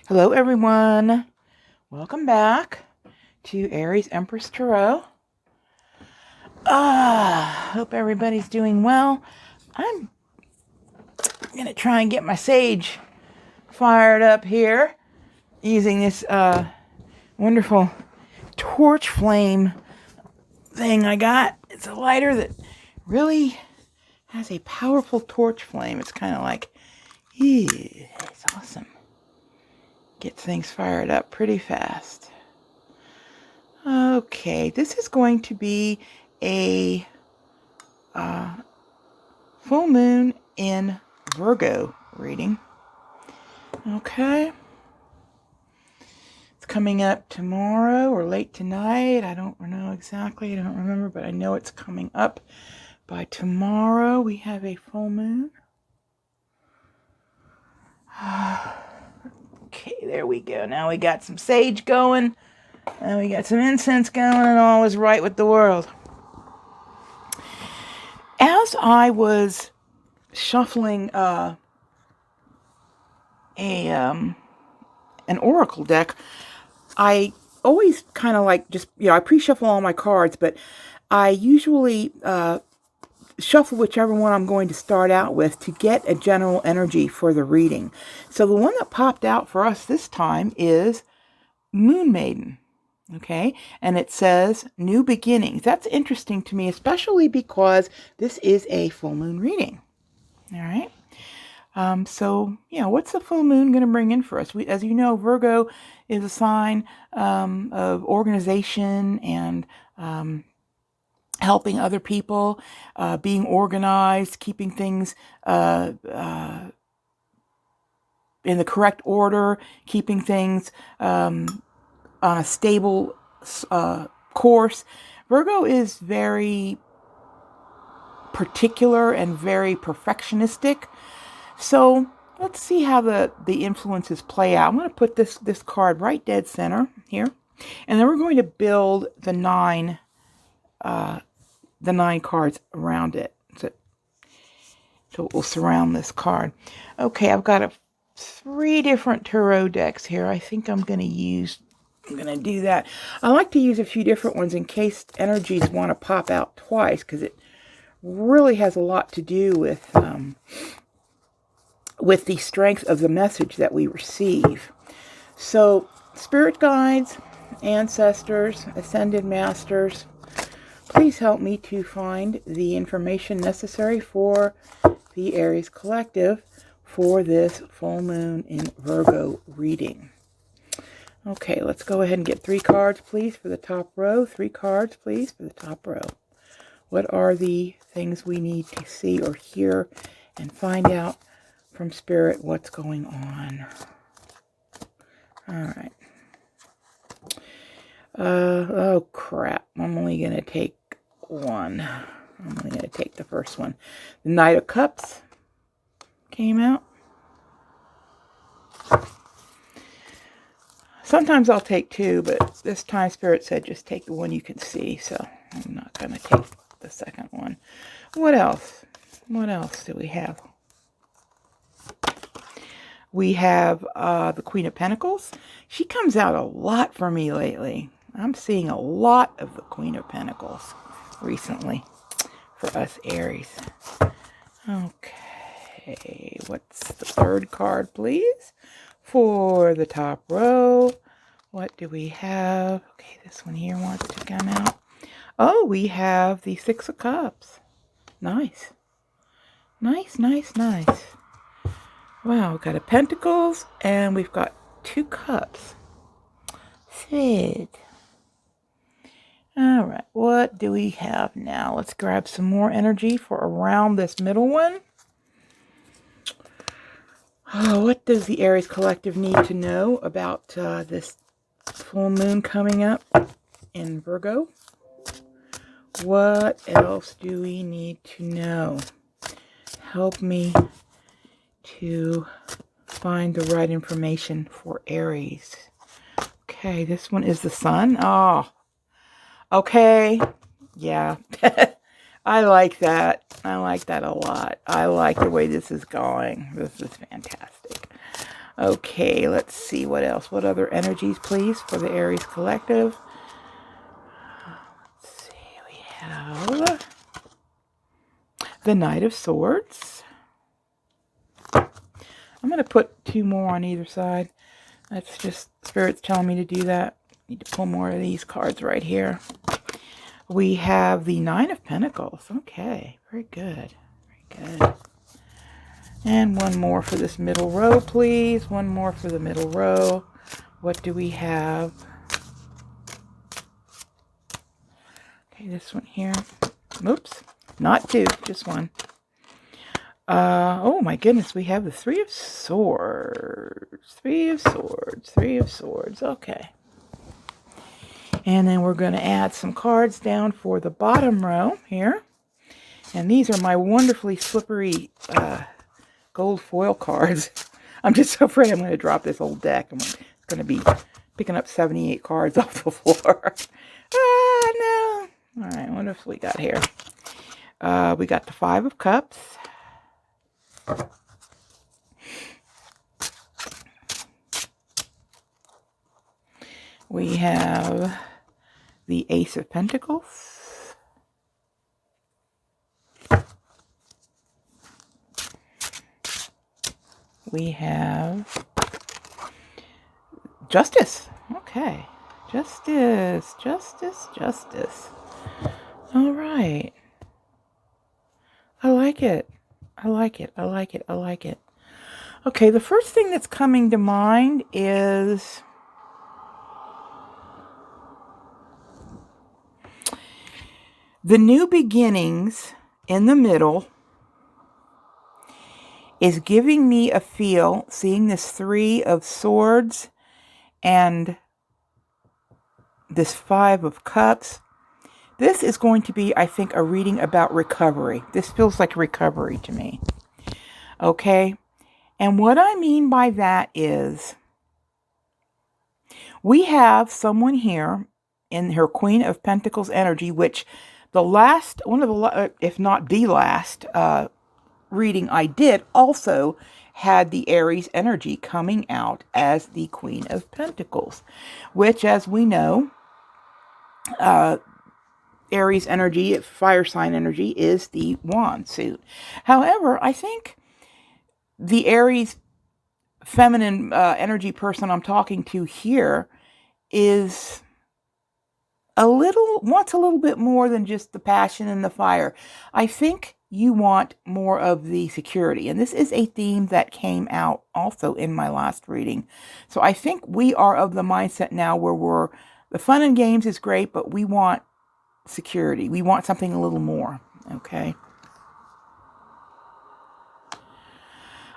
Hello everyone, welcome back to Aries Empress Tarot. Hope everybody's doing well. I'm gonna try and get my sage fired up here using this wonderful torch flame thing I got. It's a lighter that really has a powerful torch flame. It's kind of like, it's awesome. Gets things fired up pretty fast. Okay, this is going to be a full moon in Virgo reading. Okay. It's coming up tomorrow or late tonight. I don't know exactly. I don't remember, but I know it's coming up by tomorrow. We have a full moon. Okay, there we go. Now we got some sage going. And we got some incense going, and all is right with the world. As I was shuffling an oracle deck, I always kind of like just, I pre-shuffle all my cards, but I usually shuffle whichever one I'm going to start out with to get a general energy for the reading. So the one that popped out for us this time is Moon Maiden. Okay, and it says new beginnings. That's interesting to me, especially because this is a full moon reading. All right. So, what's the full moon going to bring in for us? As you know, Virgo is a sign of organization and helping other people, being organized, keeping things in the correct order, keeping things on a stable course. Virgo is very particular and very perfectionistic. So let's see how the influences play out. I'm going to put this card right dead center here, and then we're going to build the nine cards around it. So it will surround this card. Okay, I've got 3 different tarot decks here. I think I'm going to do that. I like to use a few different ones in case energies want to pop out twice, because it really has a lot to do with the strength of the message that we receive. So, spirit guides, ancestors, ascended masters, please help me to find the information necessary for the Aries Collective for this full moon in Virgo reading. Okay, let's go ahead and get 3 cards, please, for the top row. 3 cards, please, for the top row. What are the things we need to see or hear and find out from Spirit what's going on? All right. Oh, crap. I'm only going to take one. I'm only going to take the first one. The Knight of Cups came out. Sometimes I'll take 2, but this time Spirit said just take the one you can see, so I'm not going to take the second one. What else? What else do we have? We have the Queen of Pentacles. She comes out a lot for me lately. I'm seeing a lot of the Queen of Pentacles recently for us Aries. Okay, what's the 3rd card, please? For the top row, what do we have? Okay, this one here wants to come out. Oh, we have the 6 of Cups. Nice. Nice, nice, nice. Wow, we've got a Pentacles and we've got 2 Cups. Sweet. All right, what do we have now? Let's grab some more energy for around this middle one. Oh, what does the Aries Collective need to know about this full moon coming up in Virgo? What else do we need to know? Help me to find the right information for Aries. Okay, this one is the Sun. Oh, okay. Yeah. I like that. I like that a lot. I like the way this is going. This is fantastic. Okay, let's see what else. What other energies, please, for the Aries collective? Let's see, we have the Knight of Swords. I'm going to put 2 more on either side. That's just Spirit's telling me to do that. Need to pull more of these cards right here. We have the Nine of Pentacles. Okay, very good. Very good. And 1 more for this middle row, please. 1 more for the middle row. What do we have? Okay, this one here. Oops, not 2, just 1. Oh my goodness, we have the Three of Swords. Three of Swords. Three of Swords. Okay. And then we're going to add some cards down for the bottom row here. And these are my wonderfully slippery gold foil cards. I'm just so afraid I'm going to drop this old deck. It's going to be picking up 78 cards off the floor. Ah, no. All right, what else we got here? We got the Five of Cups. We have the Ace of Pentacles. We have Justice. Okay. Justice, Justice, Justice. All right. I like it. I like it. I like it. I like it. Okay, the first thing that's coming to mind is the new beginnings in the middle is giving me a feel, seeing this Three of Swords and this Five of Cups. This is going to be, I think, a reading about recovery. This feels like recovery to me. Okay? And what I mean by that is we have someone here in her Queen of Pentacles energy, which the last, one of the, if not the last reading I did also had the Aries energy coming out as the Queen of Pentacles, which, as we know, Aries energy, fire sign energy, is the wand suit. However, I think the Aries feminine energy person I'm talking to here is wants a little bit more than just the passion and the fire. I think you want more of the security. And this is a theme that came out also in my last reading. So I think we are of the mindset now where the fun and games is great, but we want security. We want something a little more. Okay.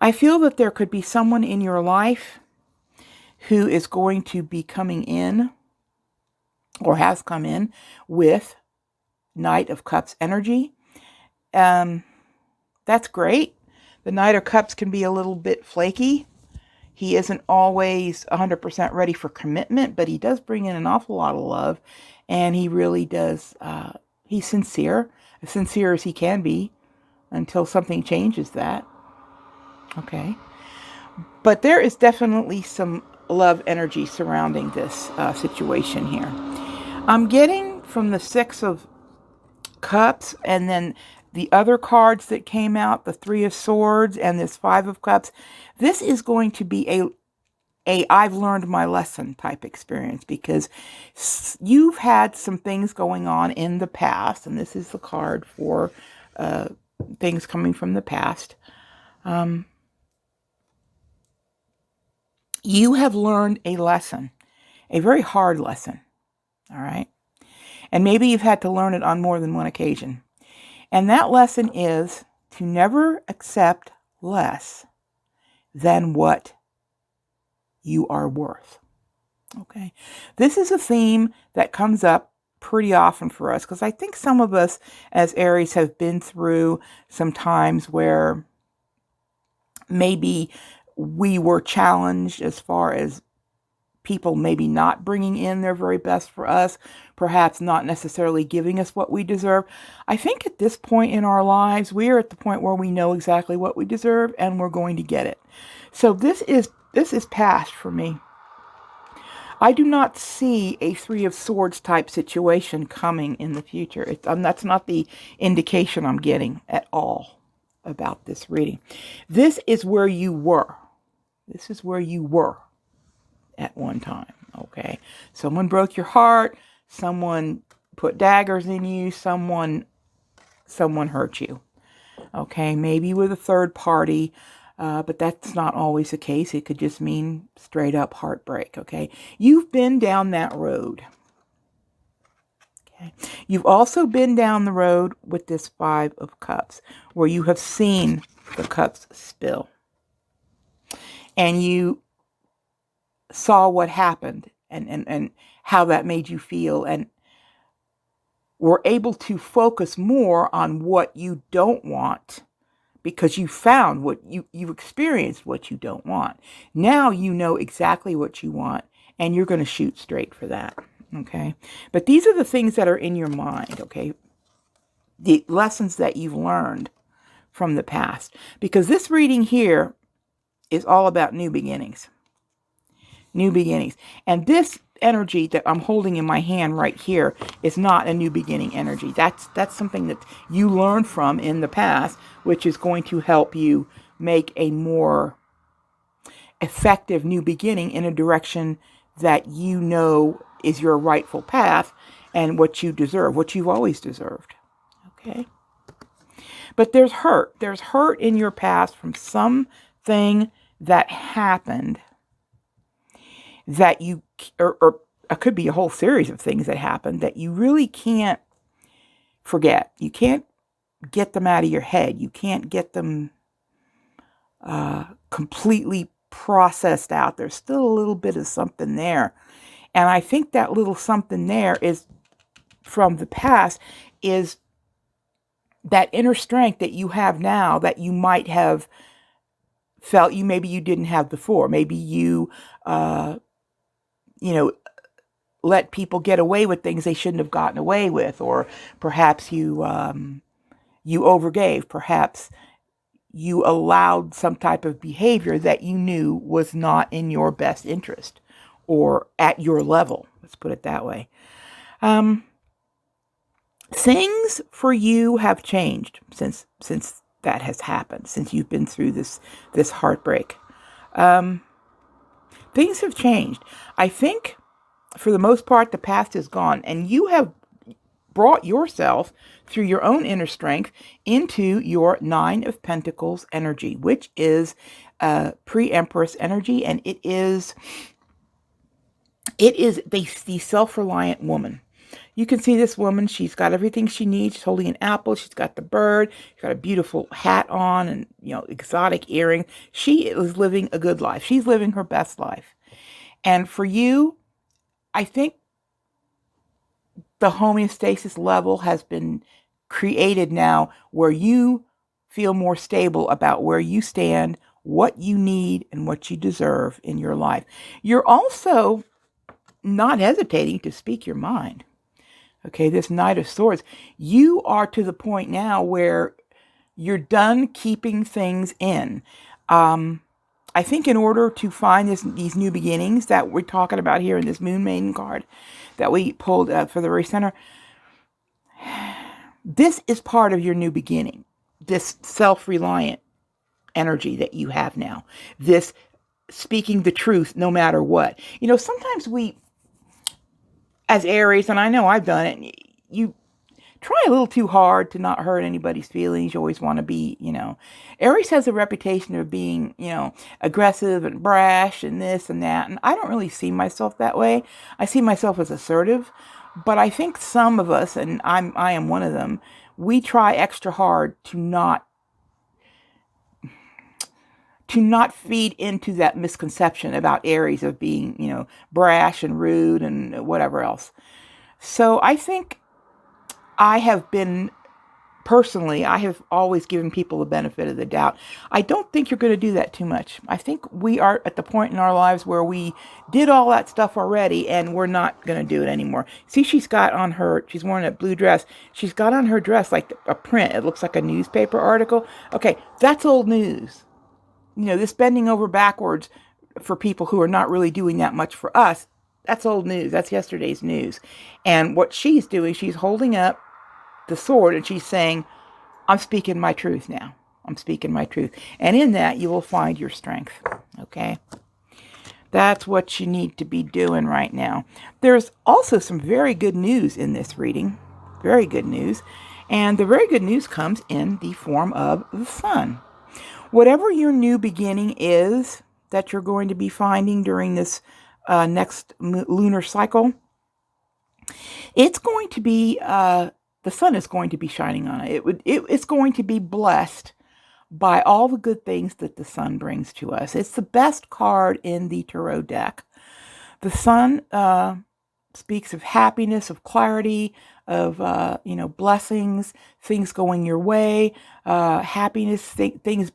I feel that there could be someone in your life who is going to be coming in or has come in with Knight of Cups energy. That's great. The Knight of Cups can be a little bit flaky. He isn't always 100% ready for commitment, but he does bring in an awful lot of love. And he really does, he's sincere, as sincere as he can be until something changes that. Okay. But there is definitely some love energy surrounding this situation here. I'm getting from the Six of Cups and then the other cards that came out, the Three of Swords and this Five of Cups. This is going to be a I've learned my lesson type experience, because you've had some things going on in the past, and this is the card for things coming from the past. You have learned a lesson, a very hard lesson, all right? And maybe you've had to learn it on more than one occasion. And that lesson is to never accept less than what you are worth. Okay. This is a theme that comes up pretty often for us, because I think some of us as Aries have been through some times where maybe we were challenged as far as people maybe not bringing in their very best for us, perhaps not necessarily giving us what we deserve. I think at this point in our lives, we are at the point where we know exactly what we deserve and we're going to get it. So this is this is past for me. I do not see a Three of Swords type situation coming in the future. That's not the indication I'm getting at all about this reading. This is where you were. This is where you were at one time, okay? Someone broke your heart. Someone put daggers in you. Someone hurt you, okay? Maybe with a third party. But that's not always the case. It could just mean straight up heartbreak, okay? You've been down that road, okay? You've also been down the road with this Five of Cups, where you have seen the cups spill. And you saw what happened and how that made you feel, and were able to focus more on what you don't want, because you found what you experienced what you don't want. Now you know exactly what you want, and you're going to shoot straight for that, okay? But these are the things that are in your mind, okay? The lessons that you've learned from the past. Because this reading here is all about new beginnings. New beginnings. And this energy that I'm holding in my hand right here is not a new beginning energy. That's something that you learned from in the past, which is going to help you make a more effective new beginning in a direction that you know is your rightful path and what you deserve, what you've always deserved. Okay? But there's hurt. There's hurt in your past from something that happened that you, or it could be a whole series of things that happened that you really can't forget. You can't get them out of your head. You can't get them completely processed out. There's still a little bit of something there. And I think that little something there is from the past, is that inner strength that you have now that you might have felt maybe you didn't have before. Maybe you let people get away with things they shouldn't have gotten away with, or perhaps you overgave, perhaps you allowed some type of behavior that you knew was not in your best interest or at your level. Let's put it that way. Things for you have changed since that has happened, since you've been through this heartbreak. Things have changed. I think for the most part, the past is gone, and you have brought yourself through your own inner strength into your Nine of Pentacles energy, which is pre-Empress energy, and it is the self-reliant woman. You can see this woman, she's got everything she needs. She's holding an apple, she's got the bird, she's got a beautiful hat on, and exotic earring. She is living a good life. She's living her best life. And for you, I think the homeostasis level has been created now where you feel more stable about where you stand, what you need, and what you deserve in your life. You're also not hesitating to speak your mind. Okay, this Knight of Swords, you are to the point now where you're done keeping things in. I think in order to find these new beginnings that we're talking about here in this Moon Maiden card that we pulled for the very center, this is part of your new beginning. This self-reliant energy that you have now. This speaking the truth no matter what. Sometimes we, as Aries, and I know I've done it, you try a little too hard to not hurt anybody's feelings. You always want to be, Aries has a reputation of being, aggressive and brash and this and that. And I don't really see myself that way. I see myself as assertive. But I think some of us, and I am one of them, we try extra hard to not feed into that misconception about Aries of being, brash and rude and whatever else. So I think I have always given people the benefit of the doubt. I don't think you're going to do that too much. I think we are at the point in our lives where we did all that stuff already and we're not going to do it anymore. See, she's wearing a blue dress. She's got on her dress like a print. It looks like a newspaper article. Okay, that's old news. This bending over backwards for people who are not really doing that much for us, that's old news. That's yesterday's news. And what she's doing, she's holding up the sword and she's saying, I'm speaking my truth now. I'm speaking my truth. And in that, you will find your strength. Okay? That's what you need to be doing right now. There's also some very good news in this reading. Very good news. And the very good news comes in the form of the sun. Whatever your new beginning is that you're going to be finding during this next lunar cycle, it's going to be, the sun is going to be shining on it. It's going to be blessed by all the good things that the sun brings to us. It's the best card in the tarot deck. The sun speaks of happiness, of clarity, of blessings, things going your way, happiness, things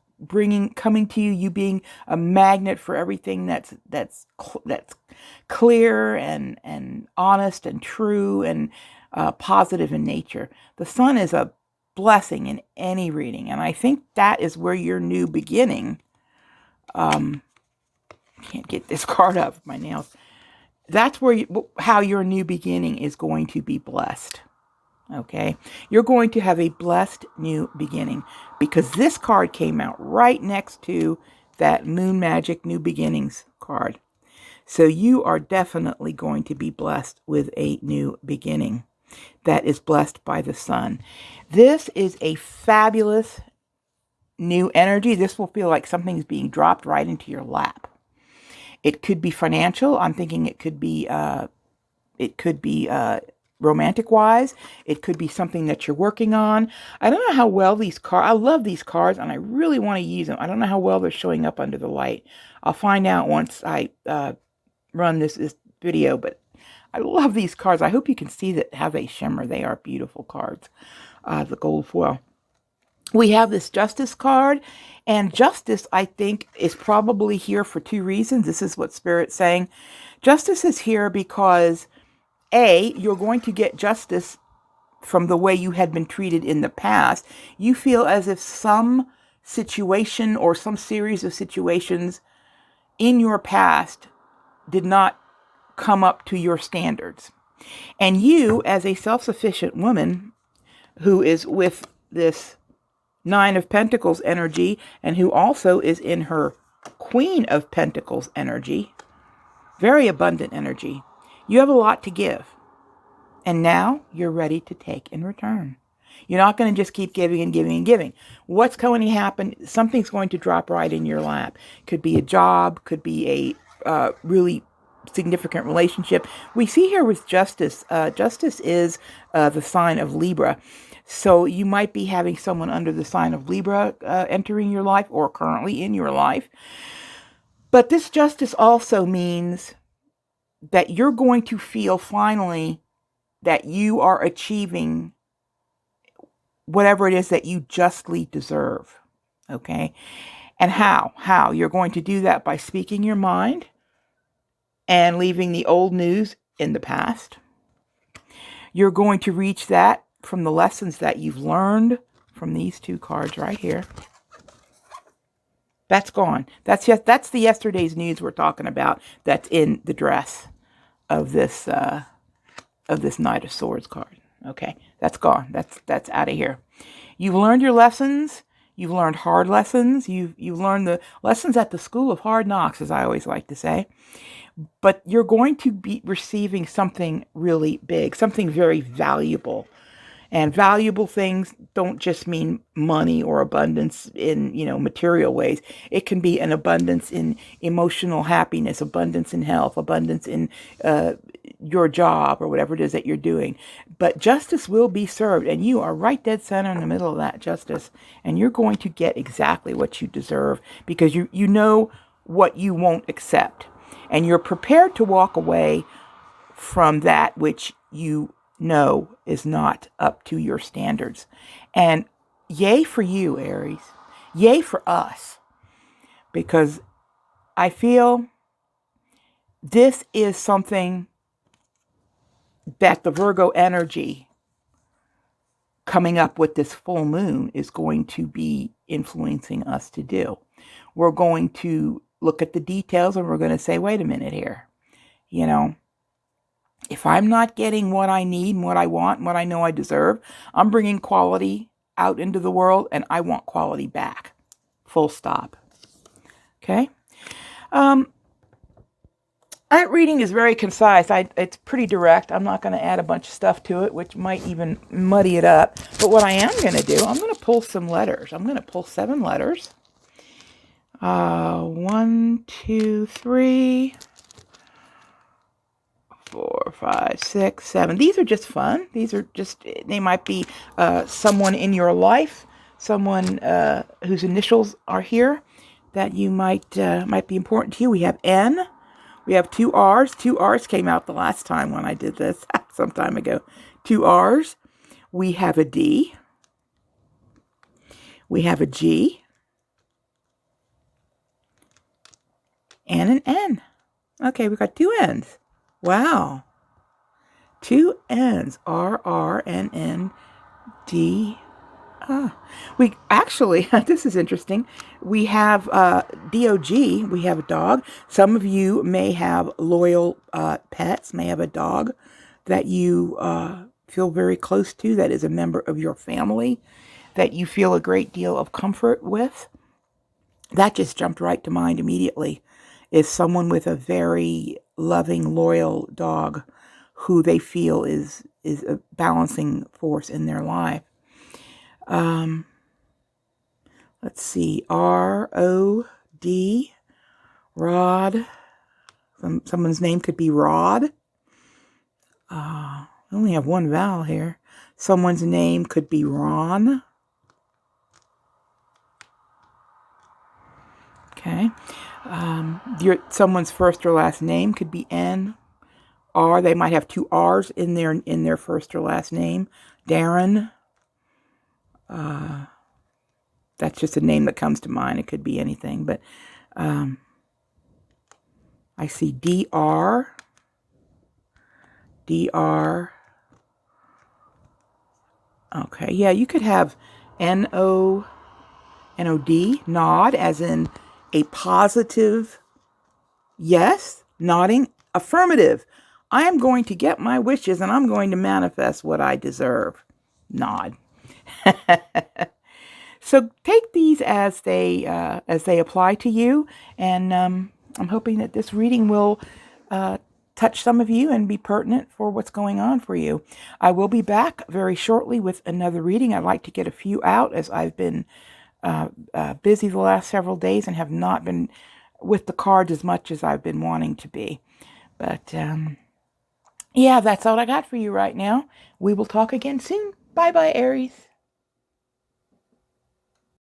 coming to you, you being a magnet for everything that's clear and honest and true and positive in nature. The sun is a blessing in any reading, and I think that is where your new beginning. Can't get this card up with my nails. That's where how your new beginning is going to be blessed. Okay, you're going to have a blessed new beginning because this card came out right next to that Moon Magic New Beginnings card. So you are definitely going to be blessed with a new beginning that is blessed by the sun. This is a fabulous new energy. This will feel like something's being dropped right into your lap. It could be financial. I'm thinking it could be romantic wise. It could be something that you're working on. I don't know how well these cards, I love these cards and I really want to use them. I don't know how well they're showing up under the light. I'll find out once I run this video, but I love these cards. I hope you can see that how they shimmer. They are beautiful cards. The gold foil. We have this Justice card, and Justice, I think, is probably here for two reasons. This is what Spirit's saying. Justice is here because, A, you're going to get justice from the way you had been treated in the past. You feel as if some situation or some series of situations in your past did not come up to your standards. And you, as a self-sufficient woman who is with this Nine of Pentacles energy and who also is in her Queen of Pentacles energy, very abundant energy, you have a lot to give. And now you're ready to take in return. You're not going to just keep giving and giving and giving. What's going to happen? Something's going to drop right in your lap. Could be a job, could be a really significant relationship. We see here with Justice. Justice is the sign of Libra. So you might be having someone under the sign of Libra entering your life or currently in your life. But this Justice also means that you're going to feel finally that you are achieving whatever it is that you justly deserve. Okay? And how? How? You're going to do that by speaking your mind and leaving the old news in the past. You're going to reach that from the lessons that you've learned from these two cards right here. That's gone. That's the yesterday's news we're talking about. That's in the dress of this Knight of Swords card. Okay, that's gone. That's out of here. You've learned your lessons. You've learned hard lessons. You've learned the lessons at the school of hard knocks, as I always like to say. But you're going to be receiving something really big, something very valuable. And valuable things don't just mean money or abundance in, material ways. It can be an abundance in emotional happiness, abundance in health, abundance in your job or whatever it is that you're doing. But justice will be served, and you are right dead center in the middle of that justice. And you're going to get exactly what you deserve because you know what you won't accept. And you're prepared to walk away from that which you know is not up to your standards. And yay for you, Aries. Yay for us. Because I feel this is something that the Virgo energy coming up with this full moon is going to be influencing us to do. We're going to look at the details and we're going to say, wait a minute here. You know, if I'm not getting what I need and what I want and what I know I deserve, I'm bringing quality out into the world and I want quality back. Full stop. Okay? That reading is very concise. It's pretty direct. I'm not going to add a bunch of stuff to it, which might even muddy it up. But what I am going to do, I'm going to pull some letters. I'm going to pull 7 letters. 1, 2, 3, 4, 5, 6, 7. These are just fun. These are just, they might be someone in your life, someone whose initials are here that you might be important to you. We have N. We have 2 R's. 2 R's came out the last time when I did this, some time ago. 2 R's. We have a D. We have a G. And an N. Okay, we've got 2 N's. Wow. 2 N's. R, R, N, N, D. We actually, this is interesting. We have D-O-G. We have a dog. Some of you may have loyal pets, may have a dog that you feel very close to, that is a member of your family, that you feel a great deal of comfort with. That just jumped right to mind immediately, is someone with a very loving, loyal dog who they feel is a balancing force in their life. Let's see, R-O-D, Rod. Someone's name could be Rod. I only have 1 vowel here. Someone's name could be Ron. Okay. Someone's first or last name could be N. R. They might have 2 R's in their first or last name. Darren. That's just a name that comes to mind. It could be anything, but I see D-R. D-R. Okay, yeah, you could have N-O, N-O-D, nod, as in a positive yes, nodding, affirmative. I am going to get my wishes and I'm going to manifest what I deserve. Nod. So take these as they apply to you, and I'm hoping that this reading will touch some of you and be pertinent for what's going on for you. I will be back very shortly with another reading. I'd like to get a few out, as I've been busy the last several days and have not been with the cards as much as I've been wanting to be. But yeah, that's all I got for you right now. We will talk again soon. Bye-bye, Aries.